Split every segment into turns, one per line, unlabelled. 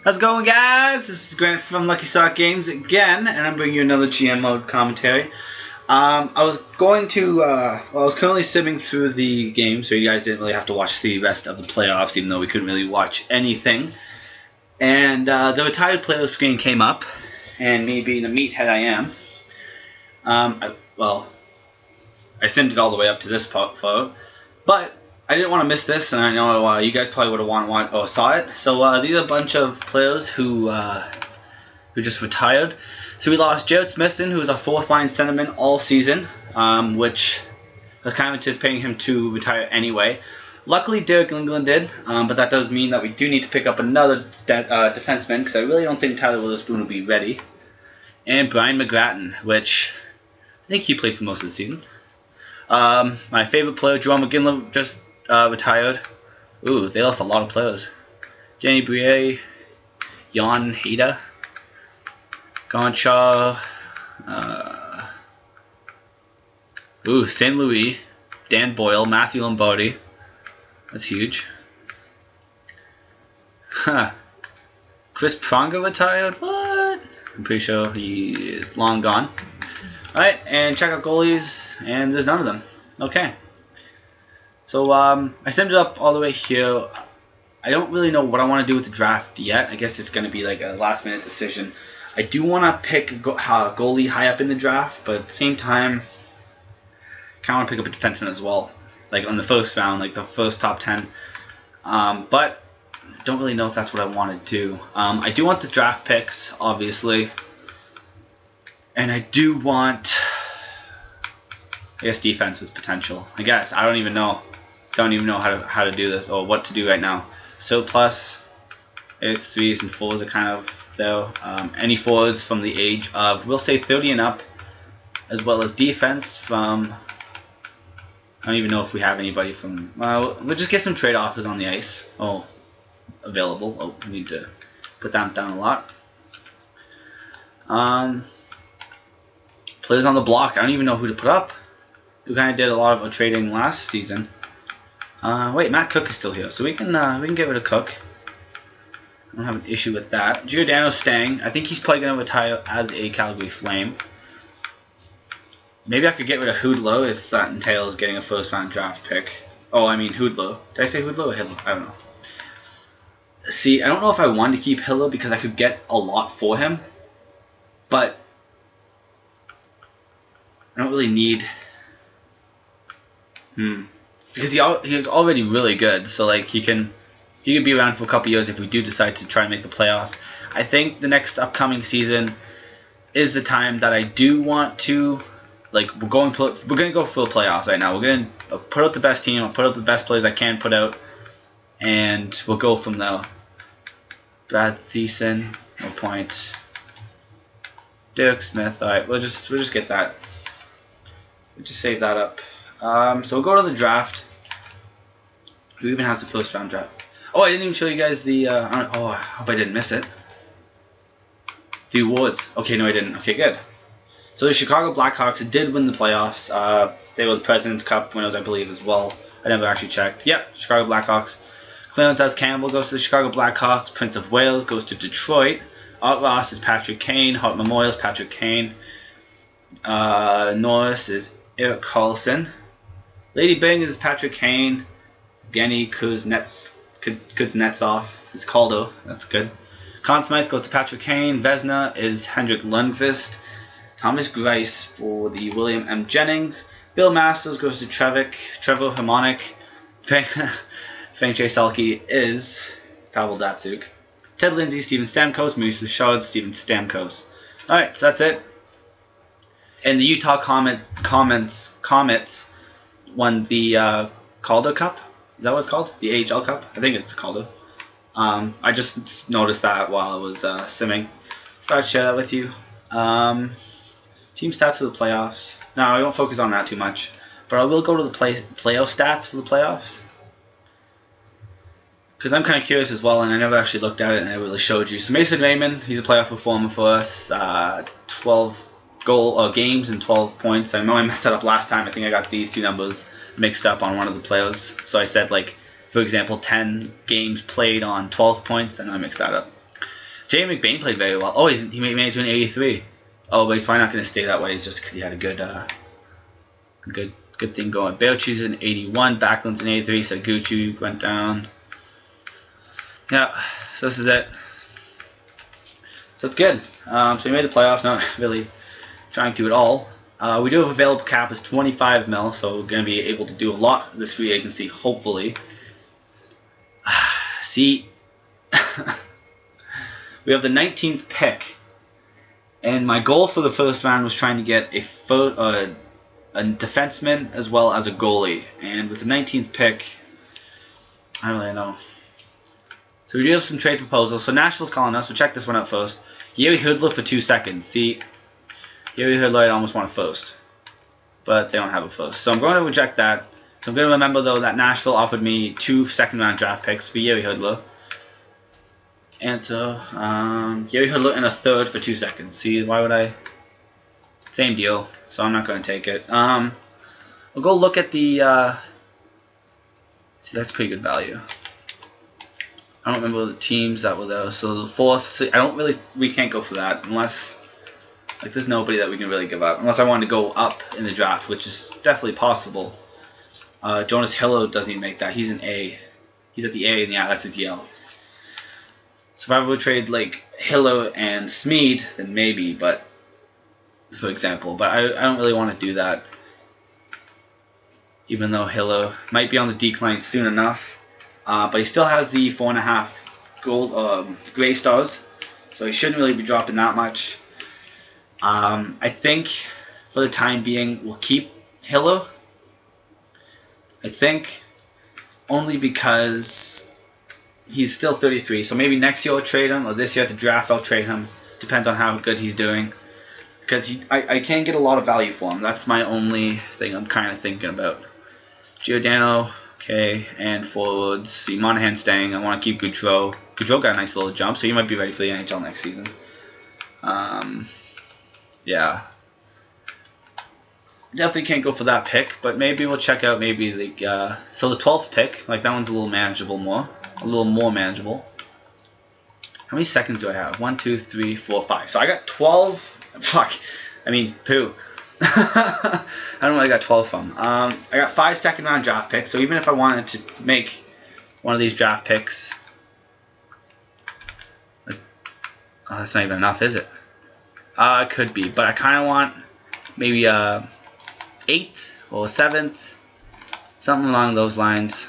How's it going, guys? This is Grant from Lucky Sock Games again, and I'm bringing you another GM mode commentary. I was currently simming through the game, so you guys didn't really have to watch the rest of the playoffs, even though we couldn't really watch anything. And the retired player screen came up, and me being the meathead I am, I simmed it all the way up to this photo, but I didn't want to miss this, and I know you guys probably would have saw it. So these are a bunch of players who just retired. So we lost Jared Smithson, who was our fourth line centerman all season, which I was kind of anticipating him to retire anyway. Luckily, Derek England did, but that does mean that we do need to pick up another defenseman, because I really don't think Tyler Witherspoon will be ready. And Brian McGrattan, which I think he played for most of the season. My favorite player, Jerome McGinley, just retired. Ooh, they lost a lot of players. Jenny Brie, Jan Hader, Gonchar, St. Louis, Dan Boyle, Matthew Lombardi. That's huge. Huh. Chris Pronger retired? What? I'm pretty sure he is long gone. Alright, and check out goalies, and there's none of them. Okay. So, I simmed it up all the way here. I don't really know what I want to do with the draft yet. I guess it's going to be like a last minute decision. I do want to pick a goalie high up in the draft, but at the same time, I kind of want to pick up a defenseman as well. Like on the first round, like the first top 10. But I don't really know if that's what I want to do. I do want the draft picks, obviously. And I do want, I guess, defense with potential. I guess. I don't even know. I don't even know how to do this or what to do right now. So plus, it's 3s and 4s are kind of there. Any 4s from the age of, we'll say 30 and up, as well as defense from, I don't even know if we have anybody from, we'll just get some trade offers on the ice. Oh, available. Oh, we need to put that down a lot. Players on the block. I don't even know who to put up. We kind of did a lot of trading last season. Wait, Matt Cook is still here, so we can get rid of Cook. I don't have an issue with that. Giordano's staying. I think he's probably going to retire as a Calgary Flame. Maybe I could get rid of Hoodlow if that entails getting a first round draft pick. Oh, I mean Hoodlow. Did I say Hoodlow or Hidlow? I don't know. See, I don't know if I want to keep Hidlow because I could get a lot for him, but I don't really need. Because he was already really good, so like he can be around for a couple years if we do decide to try and make the playoffs. I think the next upcoming season is the time that I do want to, like, we're gonna go for the playoffs right now. We're gonna put out the best team. I'll put out the best players I can put out, and we'll go from there. Brad Thiessen, no point. Derek Smith. All right, we'll just get that. We'll just save that up. So we'll go to the draft. Who even has the first round draft? Oh, I didn't even show you guys the. Oh, I hope I didn't miss it. The awards. Okay, no, I didn't. Okay, good. So the Chicago Blackhawks did win the playoffs. They were the President's Cup winners, I believe, as well. I never actually checked. Yep, Chicago Blackhawks. Clarence S. Campbell goes to the Chicago Blackhawks. Prince of Wales goes to Detroit. Art Ross is Patrick Kane. Hart Memorials, Patrick Kane. Norris is Eric Carlson. Lady Bing is Patrick Kane. Evgeny Kuznetsov is Caldo. That's good. Conn Smythe goes to Patrick Kane. Vesna is Hendrik Lundqvist. Thomas Greiss for the William M. Jennings. Bill Masters goes to Trevor Harmonic. Frank J. Selke is Pavel Datsuk. Ted Lindsay, Steven Stamkos. Maurice Richard, Steven Stamkos. Alright, so that's it. And the Utah Comets won the Calder Cup. Is that what it's called? The AHL Cup? I think it's Calder. I just noticed that while I was simming. Thought I'd share that with you. Team stats for the playoffs. No, I won't focus on that too much. But I will go to the playoff stats for the playoffs. Because I'm kind of curious as well, and I never actually looked at it and I really showed you. So Mason Raymond, he's a playoff performer for us. 12 games and 12 points. I know I messed that up last time. I think I got these two numbers mixed up on one of the players. So I said, like, for example, 10 games played on 12 points, and I mixed that up. Jamie McBain played very well. Oh, he made it to an 83. Oh, but he's probably not going to stay that way. It's just because he had a good thing going. Belchi's an 81. Backlund's an 83. Saguchi went down. Yeah, so this is it. So it's good. So we made the playoffs. Not really trying to at all. We do have available cap is 25 mil, so we're going to be able to do a lot this free agency, hopefully. See, we have the 19th pick, and my goal for the first round was trying to get a defenseman as well as a goalie. And with the 19th pick, I don't really know. So we do have some trade proposals. So Nashville's calling us. We'll check this one out first. Yuri Hudler for 2 seconds. See, Yuri Hudler, I almost want a first, but they don't have a first. So I'm going to reject that. So I'm going to remember, though, that Nashville offered me 2 second-round draft picks for Yuri Hudler. And so, Yuri Hudler and a third for 2 seconds. See, why would I? Same deal. So I'm not going to take it. We'll go look at the. See, that's pretty good value. I don't remember the teams that were there. So the fourth, see, we can't go for that unless, like, there's nobody that we can really give up. Unless I wanted to go up in the draft, which is definitely possible. Jonas Hillo doesn't even make that. He's an A. He's at the A, and yeah, that's at the L. So if I would trade, like, Hillo and Smid, then maybe, but, for example. But I don't really want to do that. Even though Hillo might be on the decline soon enough. But he still has the 4.5 gold gray stars, so he shouldn't really be dropping that much. I think for the time being we'll keep Hillo. I think only because he's still 33, so maybe next year I'll trade him, or this year at the draft I'll trade him. Depends on how good he's doing, because I can't get a lot of value for him. That's my only thing I'm kind of thinking about. Giordano. Okay, and forwards. See, Monahan staying. I want to keep Goudreau. Goudreau got a nice little jump, so he might be ready for the NHL next season. Yeah. Definitely can't go for that pick, but maybe we'll check out maybe the so the 12th pick, like that one's a little manageable more. A little more manageable. How many seconds do I have? 1, 2, 3, 4, 5. So I got 12. Fuck. I mean, poo. I don't know where I got 12 from. I got 5 second-round draft picks, so even if I wanted to make one of these draft picks, that's not even enough, is it? It could be, but I kind of want maybe 8th or 7th, something along those lines.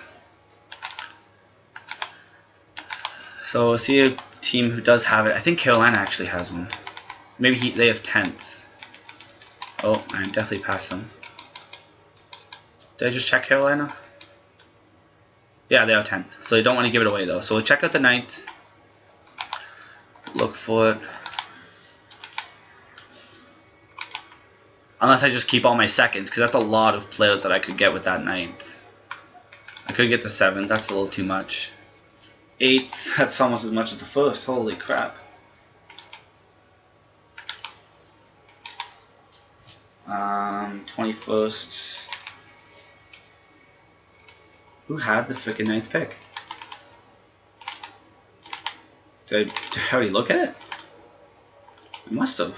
So we'll see a team who does have it. I think Carolina actually has one. Maybe they have 10th. Oh, I definitely passed them. Did I just check Carolina? Yeah, they are 10th. So you don't want to give it away, though. So we'll check out the 9th. Look for it. Unless I just keep all my seconds, because that's a lot of players that I could get with that 9th. I could get the 7th. That's a little too much. 8th. That's almost as much as the 1st. Holy crap. 21st. Who had the frickin' 9th pick? Did I already look at it? I must have.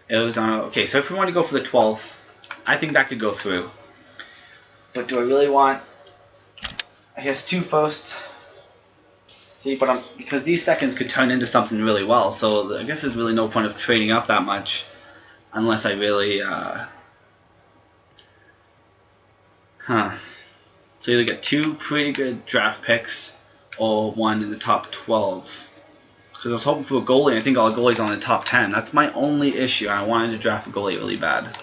It was on. Okay, so if we want to go for the 12th, I think that could go through. But do I really want? I guess 2 firsts. See, but because these seconds could turn into something really well, so I guess there's really no point of trading up that much. Unless I really, So either get 2 pretty good draft picks, or 1 in the top 12. Because I was hoping for a goalie, and I think all goalies on the top 10. That's my only issue. I wanted to draft a goalie really bad.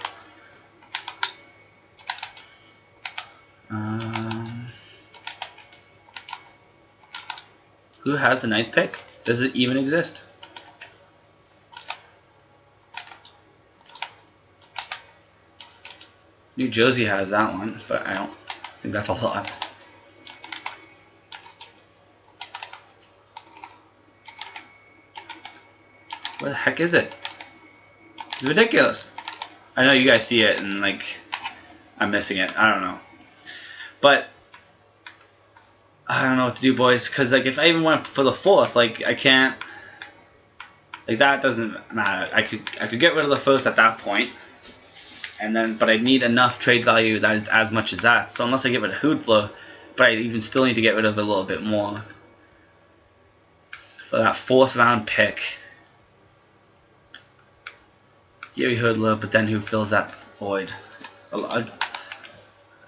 Who has the 9th pick? Does it even exist? New Jersey has that one, but I don't think that's a lot. Where the heck is it? It's ridiculous. I know you guys see it and like I'm missing it. I don't know. But I don't know what to do, boys, because like if I even went for the 4th, like I can't. Like that doesn't matter. I could get rid of the 1st at that point, and then but I need enough trade value that is as much as that. So unless I get rid of Hoodler, but I even still need to get rid of a little bit more for that 4th round pick. Gary Hoodler, but then who fills that void? I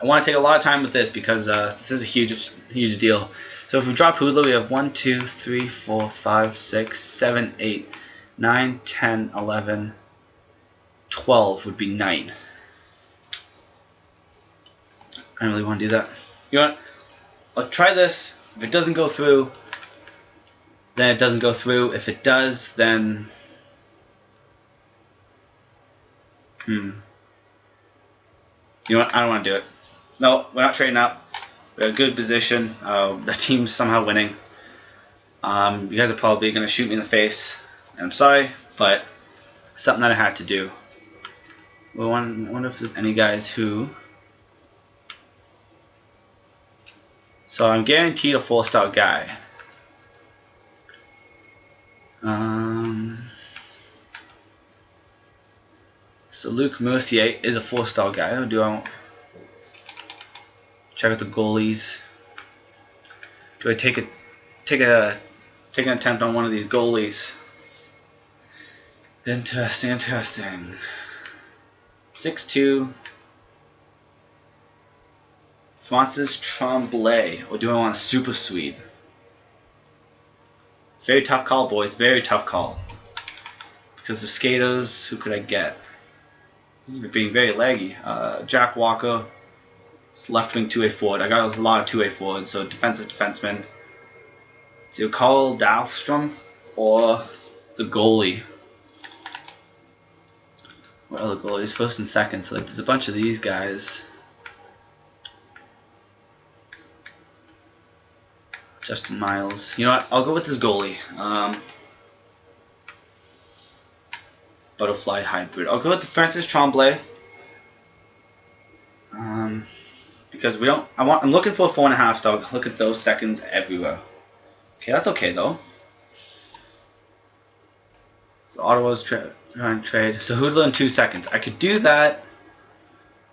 want to take a lot of time with this because this is a huge deal. So if we drop Hoodler, we have 1, 2, 3, 4, 5, 6, 7, 8, 9, 10, 11, 12 would be 9. I don't really want to do that. You know what? I'll try this. If it doesn't go through, then it doesn't go through. If it does, then you know what? I don't want to do it. No, we're not trading up. We're in a good position. The team's somehow winning. You guys are probably going to shoot me in the face. I'm sorry, but something that I had to do. I wonder if there's any guys who... So I'm guaranteed a 4-star guy. So Luke Mercier is a 4-star guy. Do I check out the goalies? Do I take an attempt on one of these goalies? Interesting. 6'2". Francis Tremblay, or do I want a super Swede? It's a very tough call, boys. Very tough call. Because the skaters, who could I get? This is being very laggy. Jack Walker, left wing 2A forward. I got a lot of 2A forwards, so defensive defenseman. So Carl Dahlstrom or the goalie. What other goalies? First and second. So like, there's a bunch of these guys. Justin Miles. You know what? I'll go with this goalie. Butterfly hybrid. I'll go with the Francis Tremblay. Because we don't. I'm looking for a 4.5 star. Look at those seconds everywhere. Okay, that's okay though. So Ottawa's trying to trade. So Hoodler in 2 seconds. I could do that.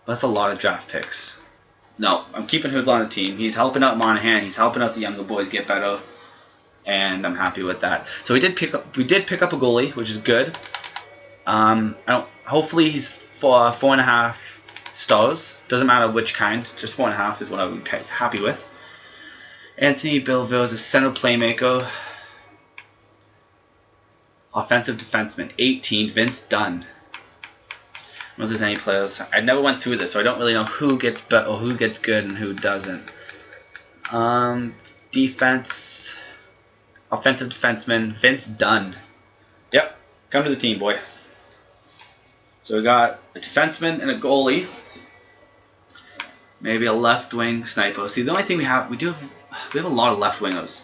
But that's a lot of draft picks. No, I'm keeping Hoodler on the team. He's helping out Monahan. He's helping out the younger boys get better, and I'm happy with that. So we did pick up a goalie, which is good. Hopefully he's for 4.5 stars. Doesn't matter which kind. Just 4.5 is what I would be happy with. Anthony Billeville is a center playmaker. Offensive defenseman, 18. Vince Dunn. I don't know if there's any players. I never went through this, so I don't really know who gets better or who gets good and who doesn't. Defense, offensive defenseman, Vince Dunn. Yep, come to the team, boy. So we got a defenseman and a goalie. Maybe a left wing sniper. See, the only thing we have a lot of left wingers.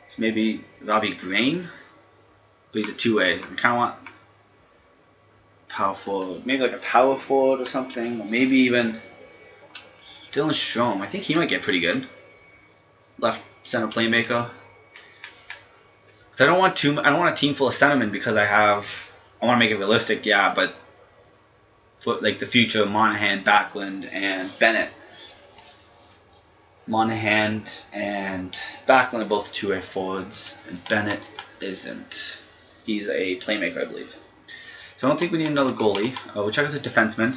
So maybe Robbie Grain, but he's a 2A. We kind of want power forward, maybe like a power forward or something, or maybe even Dylan Strome. I think he might get pretty good. Left center playmaker. I don't want a team full of centermen because I want to make it realistic, yeah, but for like the future, Monahan, Backlund, and Bennett. Monahan and Backlund are both 2A forwards, and Bennett isn't. He's a playmaker, I believe. So I don't think we need another goalie. We'll check out the defenseman.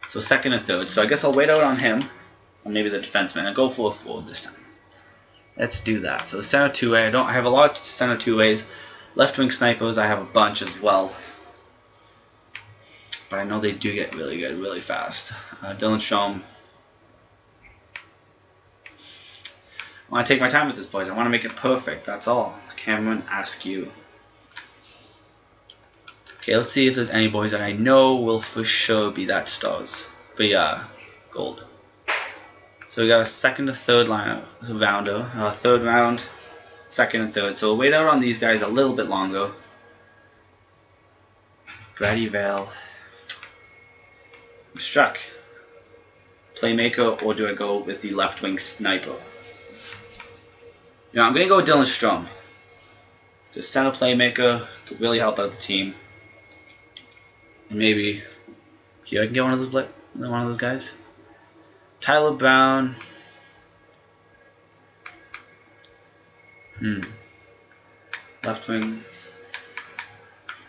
So second and third. So I guess I'll wait out on him, or maybe the defenseman. I'll go for a forward this time. Let's do that. So center 2A. I have a lot of center 2As. Left wing snipers, I have a bunch as well. But I know they do get really good, really fast. Dylan Strome. I want to take my time with this, boys. I want to make it perfect. That's all. Cameron Askew. Okay, let's see if there's any boys that I know will for sure be that stars. But yeah, gold. So we got a second to third rounder. Third round, second and third. So we'll wait out on these guys a little bit longer. Brady Vale. I'm struck. Playmaker, or do I go with the left wing sniper? You know, I'm gonna go with Dylan Strom. Just center playmaker could really help out the team. And maybe here I can get one of those guys. Tyler Brown. Left wing.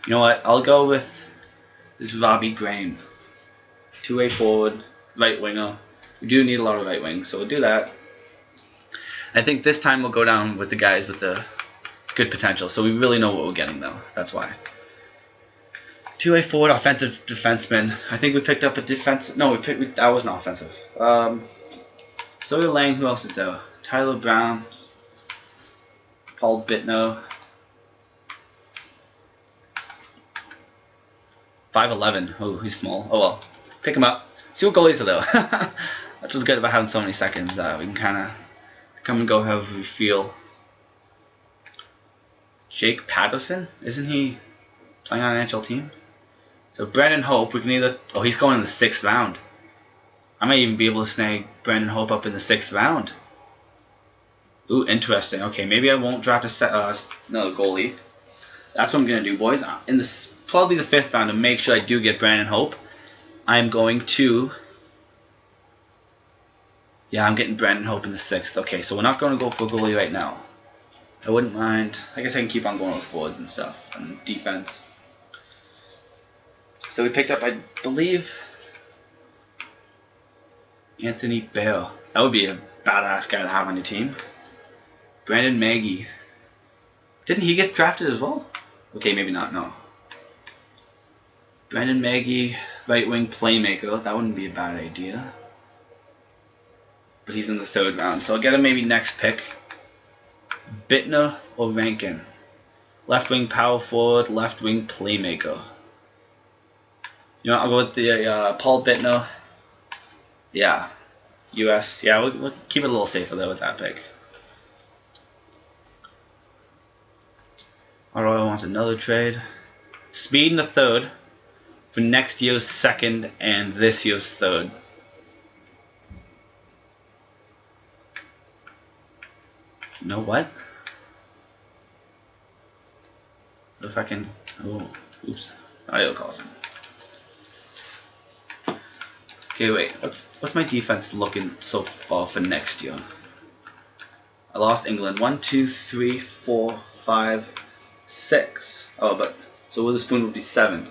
You know what? I'll go with this Robbie Graham. Two-way forward, right winger. We do need a lot of right wings, so we'll do that. I think this time we'll go down with the guys with the good potential, so we really know what we're getting though. That's why. Two-way forward, offensive defenseman. I think we picked up a defense. No, that wasn't offensive. Sawyer Lang. Who else is there? Tyler Brown. Paul Bittner. 5'11". Oh, he's small. Oh well. Pick him up. See what goalies are though. That's what's good about having so many seconds. We can kind of come and go however we feel. Jake Patterson? Isn't he playing on an NHL team? So Brandon Hope, we can either... Oh, he's going in the 6th round. I might even be able to snag Brandon Hope up in the 6th round. Ooh, interesting. Okay, maybe I won't draft another goalie. That's what I'm going to do, boys. In this probably the 5th round, to make sure I do get Brandon Hope, I'm going to... Yeah, I'm getting Brandon Hope in the 6th. Okay, so we're not going to go for a goalie right now. I wouldn't mind. I guess I can keep on going with forwards and stuff and defense. So we picked up, I believe, Anthony Bale. That would be a badass guy to have on your team. Brandon Maggie. Didn't he get drafted as well? Okay, maybe not, no. Brandon Maggie, right wing playmaker. That wouldn't be a bad idea. But he's in the 3rd round, so I'll get him maybe next pick. Bittner or Rankin. Left wing power forward, left wing playmaker. You know, I'll go with the Paul Bittner. Yeah. US. Yeah, we'll keep it a little safer there with that pick. Arroyo wants another trade. Smid in the 3rd for next year's 2nd and this year's 3rd. You know what? What if I can... Oh, oops. Audio calls him. Okay, wait. What's my defense looking so far for next year? I lost England. 1, 2, 3, 4, 5, 6. Oh, but so Witherspoon would be 7.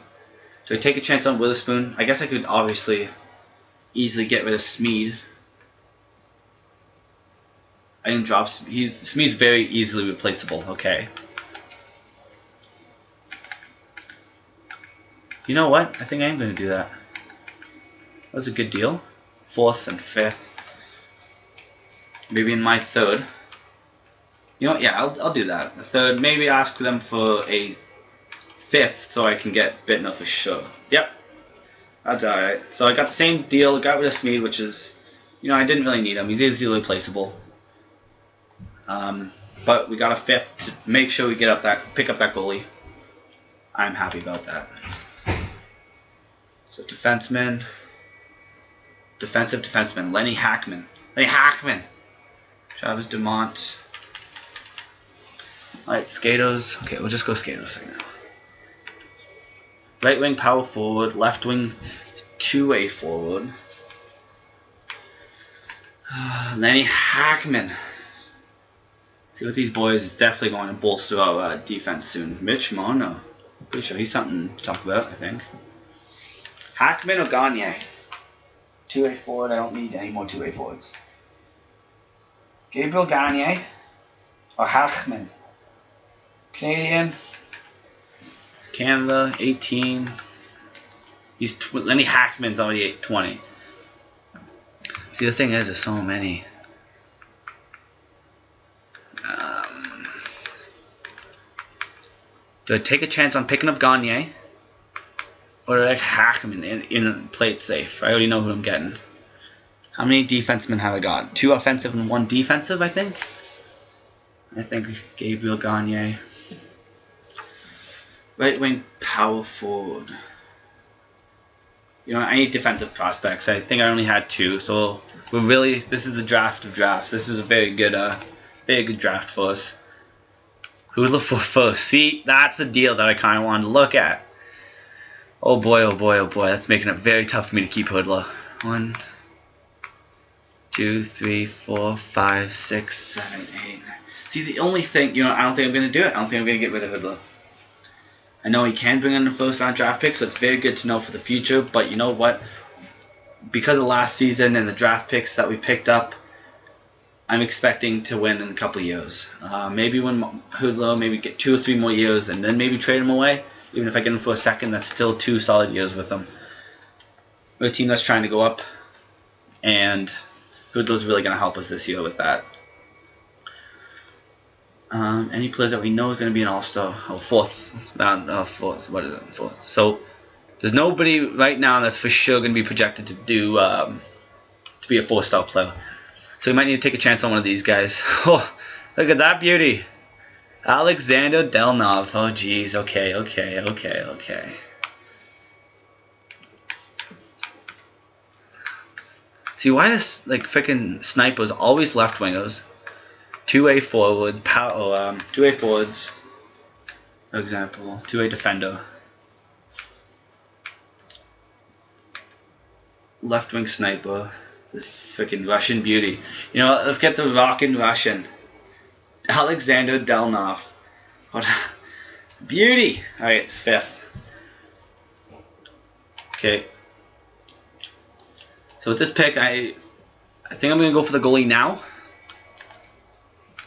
Do I take a chance on Witherspoon? I guess I could obviously easily get rid of Smid. I can drop. Smid's very easily replaceable. Okay. You know what? I think I am going to do that. That was a good deal. 4th and 5th. Maybe in my 3rd. You know what? Yeah, I'll do that. The 3rd. Maybe ask them for a 5th so I can get Bittner for sure. Yep. That's alright. So I got the same deal. Got rid of Smid, which is, you know, I didn't really need him. He's easily replaceable. But we got a 5th to make sure we pick up that goalie. I'm happy about that. So defenseman. Defensive defenseman. Lenny Hackman. Travis Dumont. Alright, skaters. Okay, we'll just go skaters right now. Right wing power forward. Left wing two-way forward. Lenny Hackman. See, with these boys, it's definitely going to bolster our defense soon. Mitch Mono. Pretty sure he's something to talk about, I think. Hackman or Gagne? Two-way forward. I don't need any more two-way forwards. Gabriel Gagne or Hackman? Canadian. Canada, 18. Lenny Hackman's already 20. See, the thing is, there's so many. Do I take a chance on picking up Gagne? Or do I Hackman and play it safe? I already know who I'm getting. How many defensemen have I got? 2 offensive and 1 defensive, I think. I think Gabriel Gagne. Right wing power forward. You know, I need defensive prospects. I think I only had 2, so we're really, this is the draft of drafts. This is a very good Very good draft for us. Who'd look for first? See, that's a deal that I kind of wanted to look at. Oh boy, oh boy, oh boy. That's making it very tough for me to keep Hoodler. 1, 2, 3, 4, 5, 6, 7, 8. See, the only thing, you know, I don't think I'm going to do it. I don't think I'm going to get rid of Hoodler. I know he can bring in a first round draft pick, so it's very good to know for the future. But you know what? Because of last season and the draft picks that we picked up, I'm expecting to win in a couple of years. Maybe win Hoodler, maybe get 2 or 3 more years, and then maybe trade him away. Even if I get him for a second, that's still 2 solid years with him. We're a team that's trying to go up, and Hoodler's really going to help us this year with that. Any players that we know is going to be an all-star. Oh, fourth. What is it? Fourth. So there's nobody right now that's for sure going to be projected to do to be a 4-star player. So we might need to take a chance on one of these guys. Oh, look at that beauty. Alexander Delnov. Oh, geez. Okay. See, why is like freaking snipers always left wingers? 2-way forwards, 2-way forwards, for example, 2-way defender, left wing sniper, this freaking Russian beauty. You know what, let's get the rockin' Russian. Alexander Delnov. What a beauty! Alright, it's 5th. Okay. So with this pick, I think I'm going to go for the goalie now.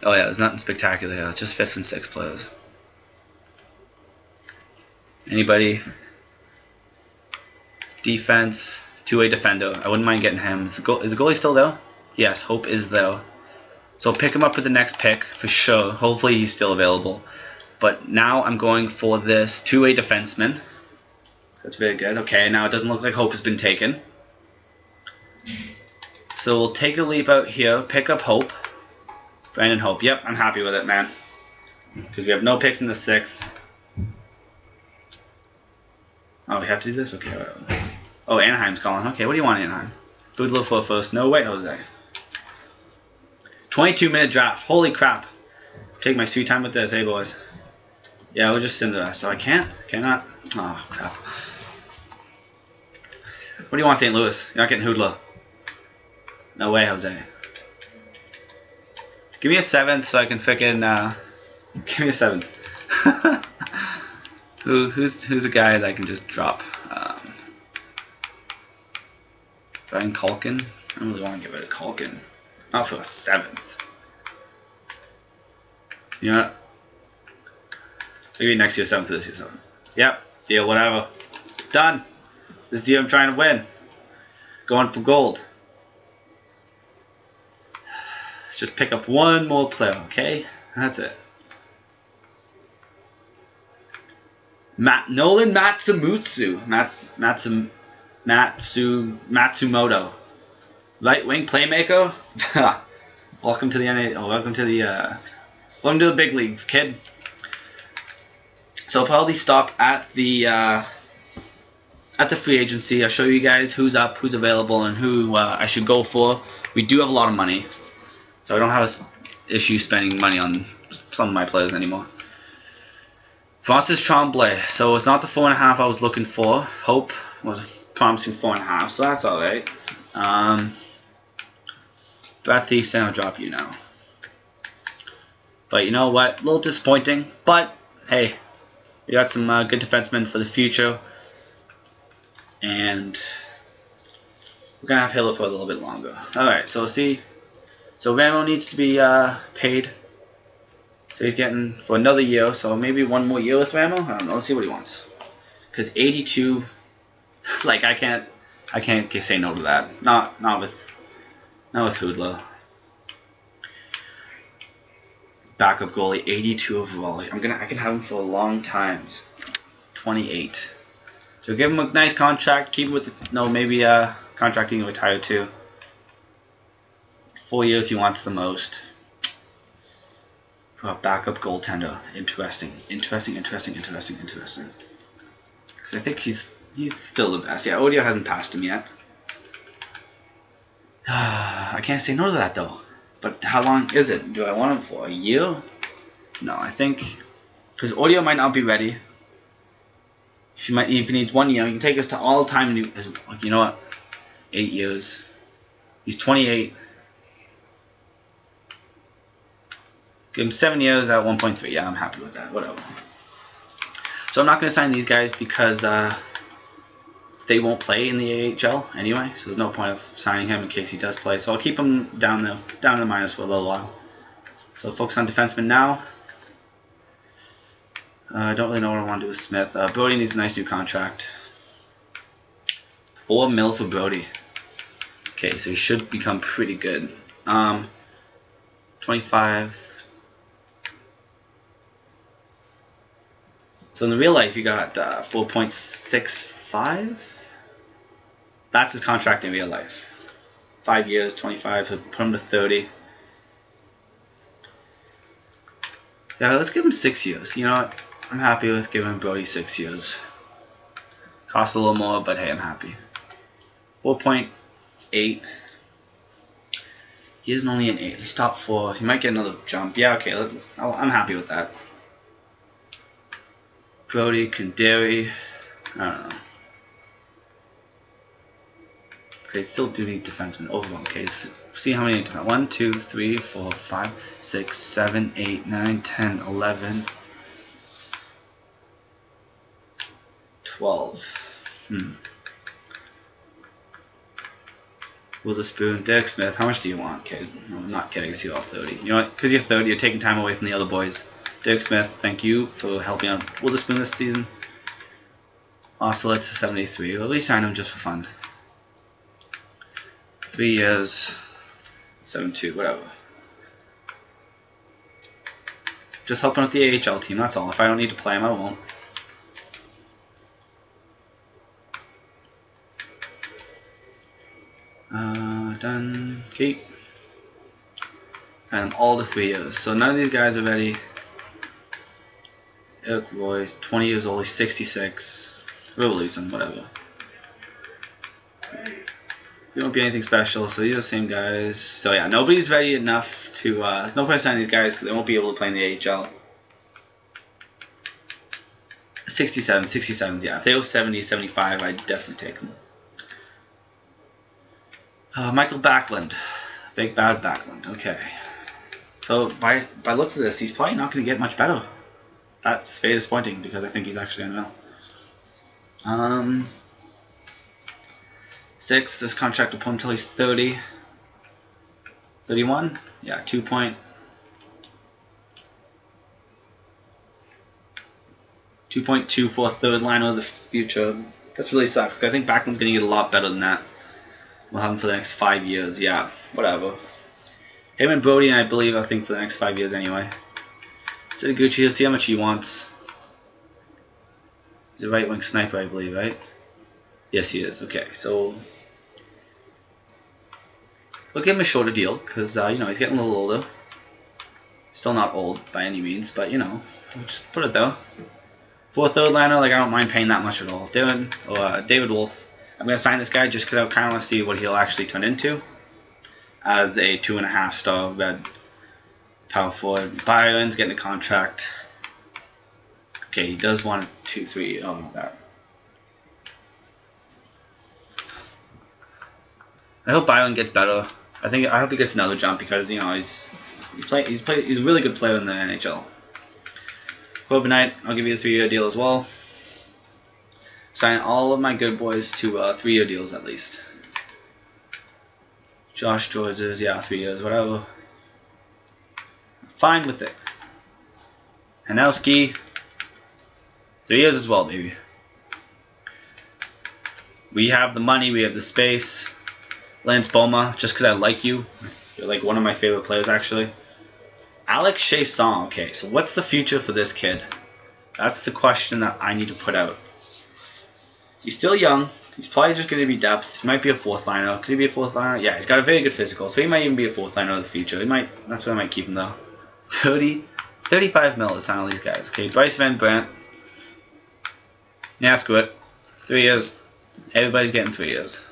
Oh yeah, there's nothing spectacular here. It's just 5th and 6th players. Anybody? Defense, 2-way defender. I wouldn't mind getting him. Is the goalie still there? Yes, Hope is there. So I'll pick him up with the next pick for sure. Hopefully he's still available. But now I'm going for this 2-way defenseman. That's very good. Okay, now it doesn't look like Hope has been taken. So we'll take a leap out here, pick up Hope. Brandon Hope. Yep, I'm happy with it, man. Because we have no picks in the 6th. Oh, we have to do this? Okay. Oh, Anaheim's calling. Okay, what do you want, Anaheim? Boodler for first. No way, Jose. 22-minute draft. Holy crap. Take my sweet time with this, hey, boys. Yeah, we'll just send the rest. So I can't? Cannot? Oh, crap. What do you want, St. Louis? You're not getting Hoodler. No way, Jose. Give me a 7th so I can frickin' give me a 7th. Who's a guy that I can just drop? Brian Culkin? I don't really want to get rid of Culkin. Not for a 7th. You know what? Maybe next year 7th to this year 7th. Yep, deal, whatever. Done. This is the year I'm trying to win. Going for gold. Just pick up one more player, okay? That's it. Nolan Matsumoto. Right wing playmaker? Welcome to the NHL. Welcome to the big leagues, kid. So I'll probably stop at the free agency. I'll show you guys who's up, who's available, and who I should go for. We do have a lot of money. So I don't have an issue spending money on some of my players anymore. Francis Tremblay. So it's not the 4.5 I was looking for. Hope was promising 4.5, so that's alright. Brad Thiessen, I'll drop you now. But you know what? A little disappointing. But hey, we got some good defensemen for the future. And we're going to have Hiller for a little bit longer. Alright, so see. So Ramo needs to be paid. So he's getting for another year. So maybe one more year with Ramo. I don't know. Let's see what he wants. Because 82, like I can't say no to that. Not with Hoodler. Backup goalie, 82 overall. I can have him for a long time. 28. So give him a nice contract. Keep him with maybe contracting to retire too. 4 years he wants the most. For a backup goaltender. Interesting. Because I think he's still the best. Yeah, Odio hasn't passed him yet. I can't say no to that though. But how long is it? Do I want him for a year? No, I think because audio might not be ready. If he needs 1 year, he can take us to all time. Like, you know what? 8 years. He's 28. Give him 7 years at 1.3. Yeah, I'm happy with that. Whatever. So I'm not going to sign these guys because they won't play in the AHL anyway. So there's no point of signing him in case he does play. So I'll keep him down the minus for a little while. So focus on defenseman now. I don't really know what I want to do with Smith. Brody needs a nice new contract. $4 million for Brody. Okay, so he should become pretty good. 25. So in the real life, you got 4.65. That's his contract in real life. 5 years, 25. So put him to 30. Yeah, let's give him 6 years. You know what? I'm happy with giving Brody 6 years. Cost a little more, but hey, I'm happy. 4.8. He isn't only an 8. He's top 4. He might get another jump. Yeah, okay. I'm happy with that. Brody, Kandari. I don't know. Okay, still do need defensemen. Overall, okay. See how many. 1, 2, 3, 4, 5, 6, 7, 8, 9, 10, 11, 12. Witherspoon, Derek Smith. How much do you want, kid? No, I'm not kidding. You're all 30. You know what? Because you're 30, you're taking time away from the other boys. Derek Smith, thank you for helping out Witherspoon this season. Oscillets 73. We'll at least sign him just for fun. 3 years. 7-2, whatever. Just helping with the AHL team, that's all. If I don't need to play him, I won't. Done. Keep. And all to 3 years. So none of these guys are ready. Eric Royce, 20 years old, he's 66. We'll release him, whatever. He won't be anything special, so these are the same guys. So yeah, nobody's ready enough to, there's no point signing these guys because they won't be able to play in the AHL. 67s, yeah. If they were 70, 75, I'd definitely take them. Michael Backlund. Big bad Backlund, okay. So by looks of this, he's probably not going to get much better. That's very disappointing because I think he's actually unreal. 6, this contract will put him until he's 30. 31? Yeah, 2.2 for a third liner of the future. That's really sucks. I think Backlund's going to get a lot better than that. We'll have him for the next 5 years. Yeah, whatever. Him and Brody, I think for the next 5 years anyway. Sitaguchi, let's see how much he wants. He's a right wing sniper, I believe, right? Yes, he is. Okay, so we'll give him a shorter deal because you know, he's getting a little older. Still not old by any means, but you know, we'll just put it there. For a third liner, like I don't mind paying that much at all. David Wolf. I'm gonna sign this guy just because I kind of want to see what he'll actually turn into as a 2.5 star red power forward. Byron's getting a contract. Okay, he does want a 2-3. Oh my god. I hope Byron gets better. I hope he gets another jump because you know he's a really good player in the NHL. Kobe Knight, I'll give you a 3-year deal as well. Sign all of my good boys to 3-year deals at least. Josh Georges, yeah, 3 years, whatever. Fine with it. Hanowski, 3 years as well, baby. We have the money, we have the space. Lance Boma, just because I like you. You're like one of my favorite players, actually. Alex Chasson, okay, so what's the future for this kid? That's the question that I need to put out. He's still young. He's probably just going to be depth. He might be a 4th liner. Could he be a 4th liner? Yeah, he's got a very good physical, so he might even be a 4th liner in the future. That's why I might keep him though. 35 mil to sign all these guys. Okay, Bryce Van Brandt. Yeah, screw it. 3 years. Everybody's getting 3 years.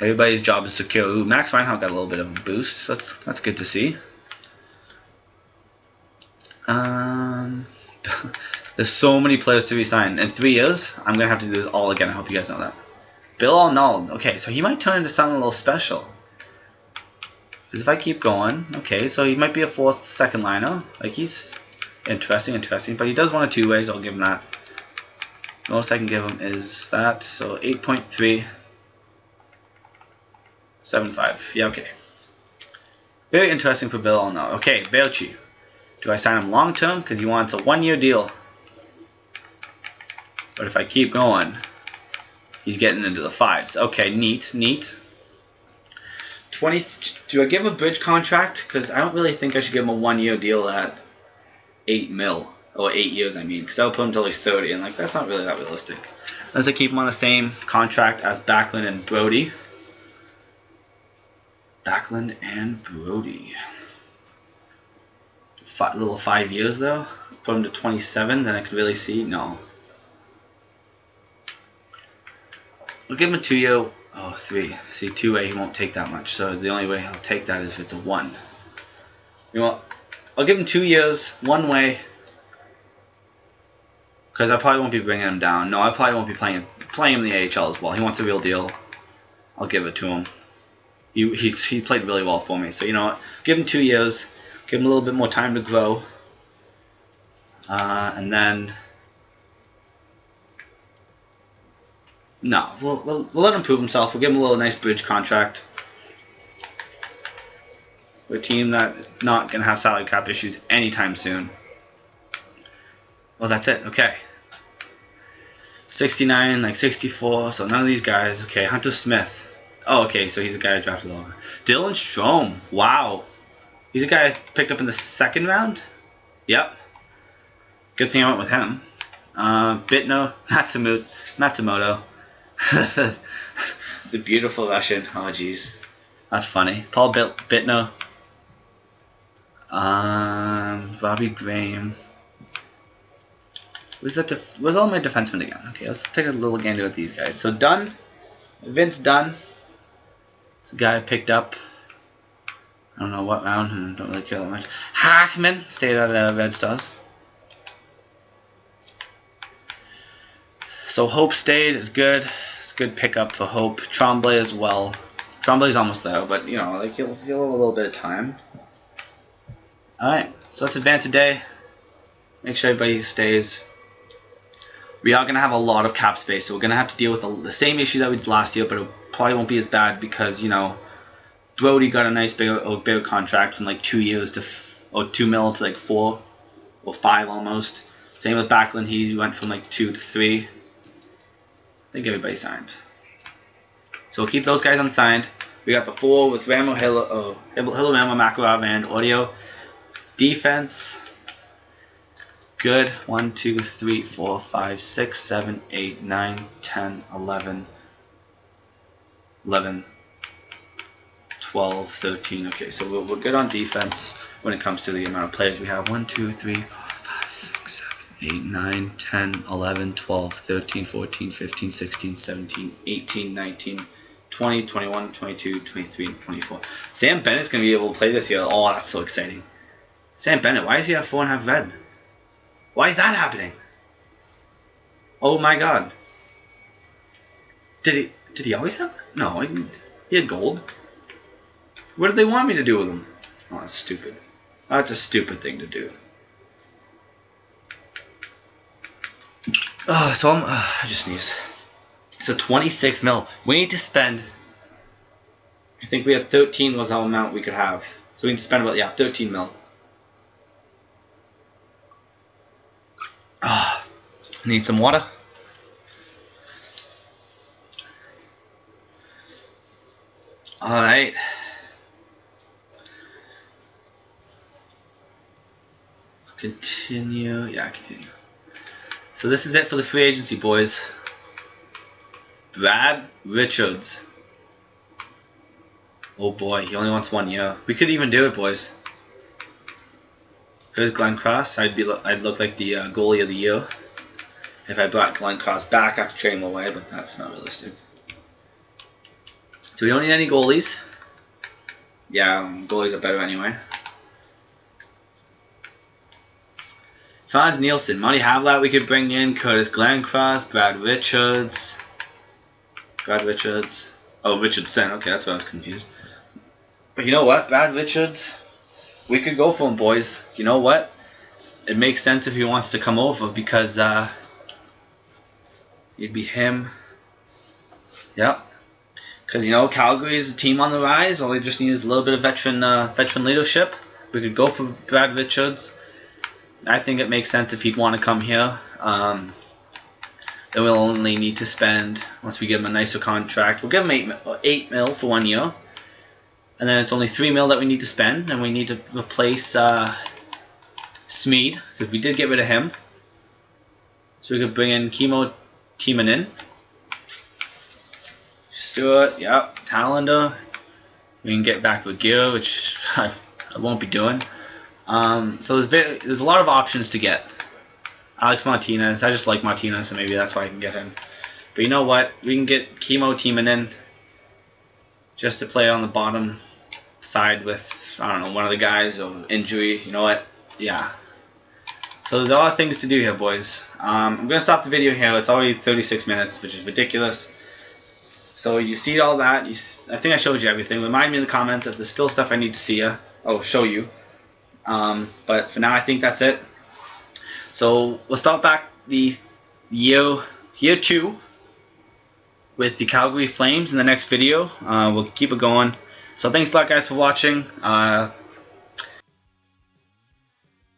Everybody's job is secure. Ooh, Max Reinhardt got a little bit of a boost. That's good to see. There's so many players to be signed. In 3 years, I'm gonna have to do this all again. I hope you guys know that. Bill Arnold. Okay, so he might turn into something a little special. Because if I keep going, okay, so he might be a fourth second liner. Like, he's interesting, but he does one of two ways. I'll give him that. The most I can give him is that. So 8.375. Yeah, okay. Very interesting for Bill Arnold. Okay, Belchi. Do I sign him long term? Because he wants a 1-year deal. But if I keep going, he's getting into the 5s. Okay, neat. 20. Do I give him a bridge contract? Because I don't really think I should give him a 1-year deal at 8 mil. Or 8 years, I mean. Because that'll put him till he's 30. And like, that's not really that realistic. Unless I keep him on the same contract as Backlund and Brody. Little 5 years though. Put him to 27, then I could really see. No. We'll give him a 2-year. Oh, 3. See, 2-way, he won't take that much. So the only way he'll take that is if it's a 1. You know what? I'll give him 2 years, 1 way. Because I probably won't be bringing him down. No, I probably won't be playing him in the AHL as well. He wants a real deal. I'll give it to him. He's played really well for me. So you know what? Give him 2 years. Give him a little bit more time to grow. And then... No, we'll let him prove himself. We'll give him a little nice bridge contract. We're a team that is not going to have salary cap issues anytime soon. Well, that's it. Okay. 69, like 64. So none of these guys. Okay, Hunter Smith. Oh, okay, so he's a guy I drafted over. Dylan Strome. Wow. He's a guy I picked up in the 2nd round. Yep. Good thing I went with him. Bitno. Matsumoto. The beautiful Russian. Oh, jeez. That's funny. Paul Bitno. Robbie Graham. Where's all my defensemen again? Okay, let's take a little gander at these guys. So Dunn. Vince Dunn. It's a guy I picked up. I don't know what round, and don't really care that much. Hackman stayed out of Red Stars. So Hope stayed is good. It's a good pickup for Hope. Tremblay as well. Tremblay's almost there, but you know, like you'll have a little bit of time. Alright, so let's advance a day. Make sure everybody stays. We are going to have a lot of cap space, so we're going to have to deal with the same issue that we did last year, but it probably won't be as bad because, you know, Brody got a nice bigger contract from like 2 years to, or 2 mil to like 4 or 5 almost. Same with Backlund, he went from like 2 to 3. I think everybody signed. So we'll keep those guys unsigned. We got the 4 with Ramo, Ramo, Makarov, and Audio. Defense. Good. 1, 2, 3, 4, 5, 6, 7, 8, 9, 10, 11, 12, 13. Okay, so we're good on defense when it comes to the amount of players we have. 1, 2, 3, 4, 5, 6, 7, 8, 9, 10, 11, 12, 13, 14, 15, 16, 17, 18, 19, 20, 21, 22, 23, and 24. Sam Bennett's going to be able to play this year. Oh, that's so exciting. Sam Bennett, why does he have 4.5 red? Why is that happening? Oh my god. Did he always have that? No, he had gold. What did they want me to do with him? Oh, that's stupid. That's a stupid thing to do. Oh, so I just sneezed. So 26 mil. We need to spend. I think we had 13 was our amount we could have. So we need to spend about 13 mil. Need some water. Alright. Continue. Yeah, continue. So this is it for the free agency, boys. Brad Richards. Oh boy, he only wants 1 year. We could even do it, boys. Here's Glenn Cross. I'd look like the goalie of the year if I brought Glenn Cross back after trading him away, but that's not realistic. So we don't need any goalies. Yeah, goalies are better anyway. Franz Nielsen, Monty Havlat we could bring in, Curtis Glencross, Brad Richards. Oh, Richardson, okay, that's why I was confused. But you know what, Brad Richards, we could go for him, boys. You know what? It makes sense if he wants to come over because it'd be him. Yep. Because, you know, Calgary's a team on the rise. All they just need is a little bit of veteran leadership. We could go for Brad Richards. I think it makes sense if he'd want to come here. Then we'll only need to spend, once we give him a nicer contract, we'll give him 8 mil for 1 year. And then it's only 3 mil that we need to spend. And we need to replace Smid, because we did get rid of him. So we could bring in Timonen. Stewart, yep, Talander. We can get back with gear, which I won't be doing. So there's a lot of options to get. Alex Martinez, I just like Martinez, so maybe that's why I can get him. But you know what? We can get Timonen just to play on the bottom side with, I don't know, one of the guys or injury. You know what? Yeah. So there's a lot of things to do here, boys. I'm going to stop the video here. It's already 36 minutes, which is ridiculous. So you see all that. I think I showed you everything. Remind me in the comments if there's still stuff I need to see you. Oh, show you. But for now, I think that's it. So we'll start back the year 2 with the Calgary Flames in the next video. We'll keep it going. So thanks a lot, guys, for watching.